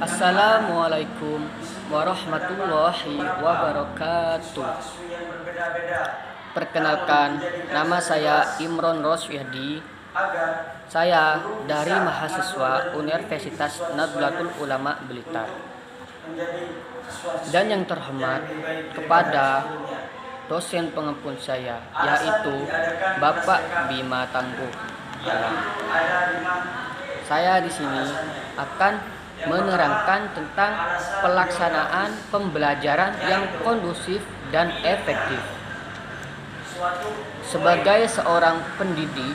Assalamualaikum warahmatullahi wabarakatuh. Perkenalkan, nama saya Imron Rosyadi. Saya dari mahasiswa Universitas Nahdlatul Ulama Blitar. Dan yang terhormat kepada dosen pengampun saya, yaitu Bapak Bima Tangguh Alam. Saya di sini akan menerangkan tentang pelaksanaan pembelajaran yang kondusif dan efektif. Sebagai seorang pendidik,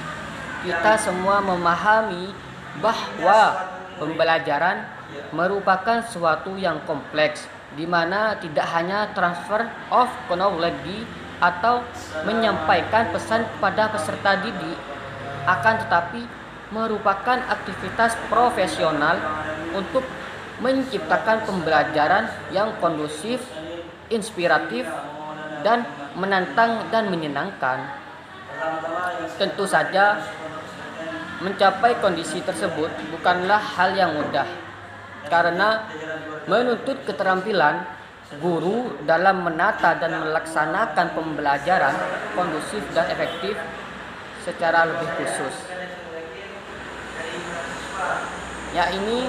kita semua memahami bahwa pembelajaran merupakan suatu yang kompleks, di mana tidak hanya transfer of knowledge atau menyampaikan pesan kepada peserta didik, akan tetapi merupakan aktivitas profesional untuk menciptakan pembelajaran yang kondusif, inspiratif, dan menantang dan menyenangkan. Tentu saja, mencapai kondisi tersebut bukanlah hal yang mudah, karena menuntut keterampilan guru dalam menata dan melaksanakan pembelajaran kondusif dan efektif secara lebih khusus. Ya, ini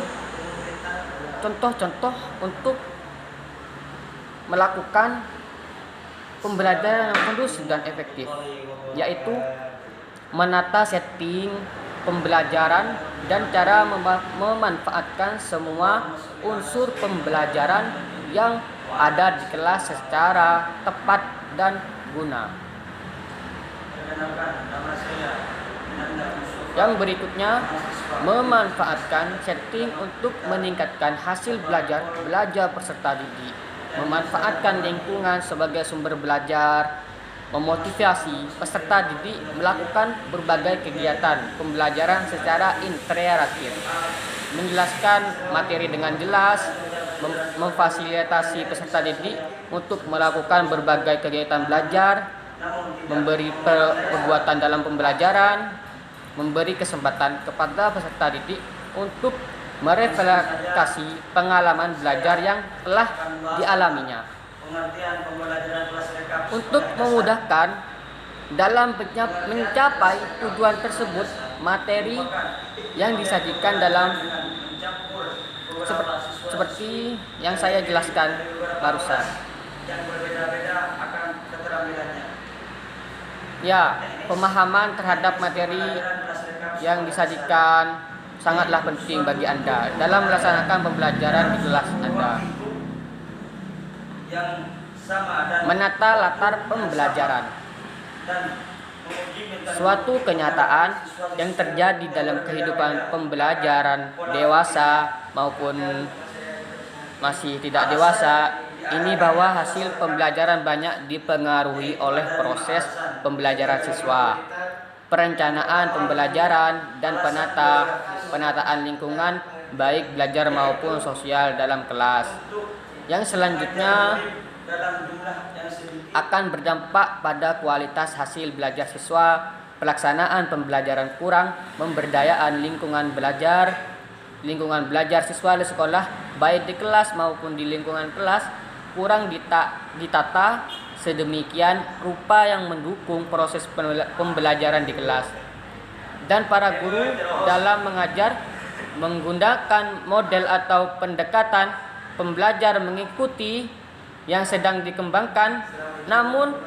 contoh-contoh untuk melakukan pembelajaran yang kondusif dan efektif, yaitu menata setting pembelajaran dan cara memanfaatkan semua unsur pembelajaran yang ada di kelas secara tepat dan guna. Yang berikutnya, memanfaatkan setting untuk meningkatkan hasil belajar peserta didik, memanfaatkan lingkungan sebagai sumber belajar, memotivasi peserta didik melakukan berbagai kegiatan pembelajaran secara interaktif, menjelaskan materi dengan jelas, memfasilitasi peserta didik untuk melakukan berbagai kegiatan belajar, memberi perbuatan dalam pembelajaran, memberi kesempatan kepada peserta didik untuk merefleksi pengalaman belajar yang telah dialaminya. Untuk memudahkan dalam mencapai tujuan tersebut, materi yang disajikan dalam seperti yang saya jelaskan barusan. Ya, pemahaman terhadap materi yang disajikan sangatlah penting bagi Anda dalam melaksanakan pembelajaran di kelas Anda. Menata latar pembelajaran. Suatu kenyataan yang terjadi dalam kehidupan pembelajaran dewasa maupun masih tidak dewasa ini, bahwa hasil pembelajaran banyak dipengaruhi oleh proses pembelajaran siswa, perencanaan pembelajaran, dan penataan lingkungan baik belajar maupun sosial dalam kelas, yang selanjutnya akan berdampak pada kualitas hasil belajar siswa. Pelaksanaan pembelajaran kurang pemberdayaan lingkungan belajar siswa di sekolah, baik di kelas maupun di lingkungan kelas, kurang ditata sedemikian rupa yang mendukung proses pembelajaran di kelas. Dan para guru dalam mengajar menggunakan model atau pendekatan pembelajar mengikuti yang sedang dikembangkan, namun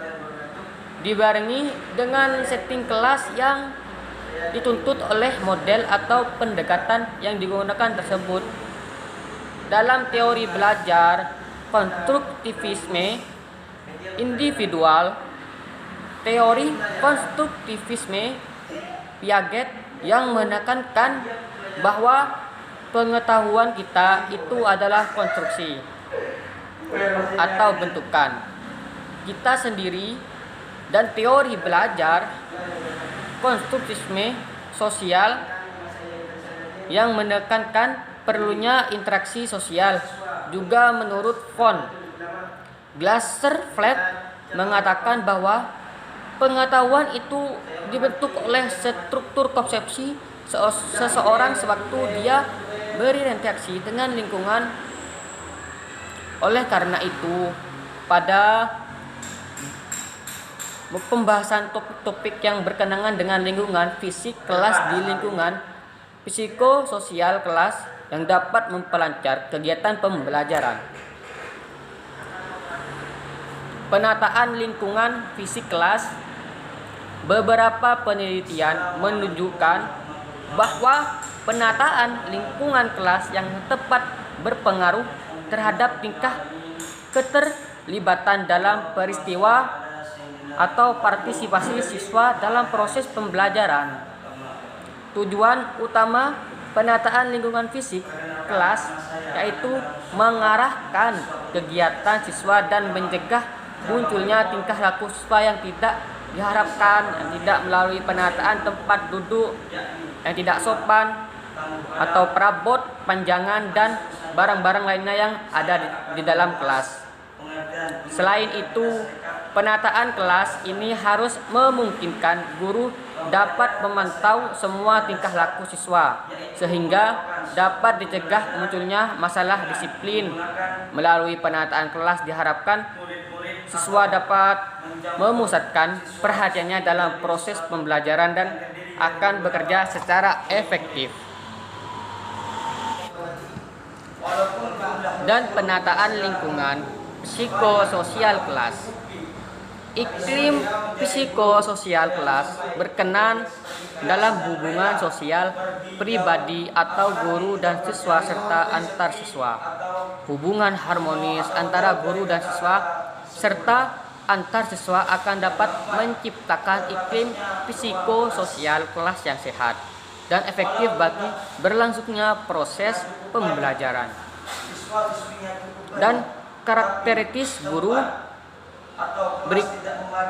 dibarengi dengan setting kelas yang dituntut oleh model atau pendekatan yang digunakan tersebut. Dalam teori belajar konstruktivisme individual, teori konstruktivisme Piaget yang menekankan bahwa pengetahuan kita itu adalah konstruksi atau bentukan kita sendiri, dan teori belajar konstruktivisme sosial yang menekankan perlunya interaksi sosial. Juga menurut von Glaser-Flat mengatakan bahwa pengetahuan itu dibentuk oleh struktur konsepsi seseorang sewaktu dia berinteraksi dengan lingkungan. Oleh karena itu, pada pembahasan topik-topik yang berkenaan dengan lingkungan fisik kelas di lingkungan psikososial kelas yang dapat memperlancar kegiatan pembelajaran. Penataan lingkungan fisik kelas. Beberapa penelitian menunjukkan bahwa penataan lingkungan kelas yang tepat berpengaruh terhadap tingkah keterlibatan dalam peristiwa atau partisipasi siswa dalam proses pembelajaran. Tujuan utama penataan lingkungan fisik kelas yaitu mengarahkan kegiatan siswa dan mencegah munculnya tingkah laku siswa yang tidak diharapkan, yang tidak melalui penataan tempat duduk yang tidak sopan atau perabot, panjangan, dan barang-barang lainnya yang ada di dalam kelas. Selain itu, penataan kelas ini harus memungkinkan guru dapat memantau semua tingkah laku siswa sehingga dapat dicegah munculnya masalah disiplin. Melalui penataan kelas diharapkan siswa dapat memusatkan perhatiannya dalam proses pembelajaran dan akan bekerja secara efektif. Dan penataan lingkungan psikososial kelas. Iklim psikososial kelas berkenan dalam hubungan sosial pribadi atau guru dan siswa serta antar siswa. Hubungan harmonis antara guru dan siswa serta antar siswa akan dapat menciptakan iklim psikososial kelas yang sehat dan efektif bagi berlangsungnya proses pembelajaran. Dan karakteristik guru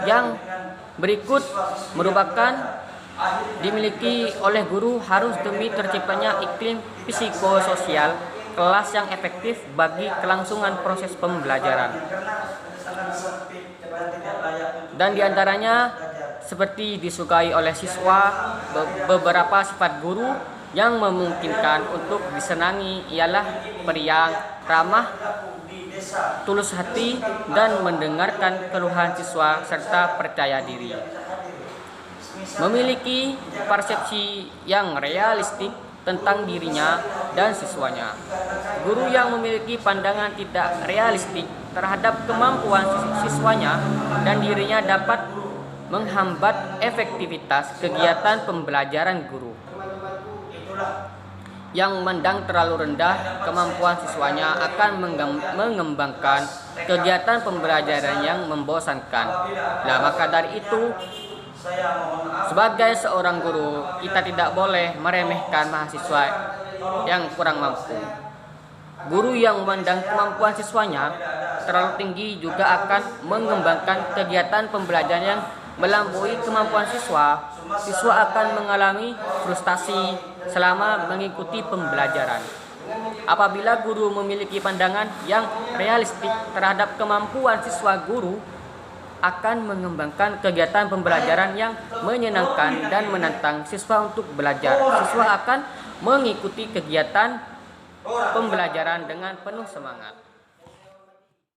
yang berikut merupakan dimiliki oleh guru harus demi terciptanya iklim psikososial kelas yang efektif bagi kelangsungan proses pembelajaran. Dan diantaranya seperti disukai oleh siswa, beberapa sifat guru yang memungkinkan untuk disenangi ialah periang, ramah, tulus hati, dan mendengarkan keluhan siswa serta percaya diri. Memiliki persepsi yang realistik tentang dirinya dan siswanya. Guru yang memiliki pandangan tidak realistik terhadap kemampuan siswanya dan dirinya dapat menghambat efektivitas kegiatan pembelajaran guru. Yang memandang terlalu rendah kemampuan siswanya akan mengembangkan kegiatan pembelajaran yang membosankan. Nah, maka dari itu, sebagai seorang guru, kita tidak boleh meremehkan mahasiswa yang kurang mampu. Guru yang memandang kemampuan siswanya terlalu tinggi juga akan mengembangkan kegiatan pembelajaran yang melampaui kemampuan siswa. Siswa akan mengalami frustasi selama mengikuti pembelajaran. Apabila guru memiliki pandangan yang realistik terhadap kemampuan siswa, guru akan mengembangkan kegiatan pembelajaran yang menyenangkan dan menantang siswa untuk belajar. Siswa akan mengikuti kegiatan pembelajaran dengan penuh semangat.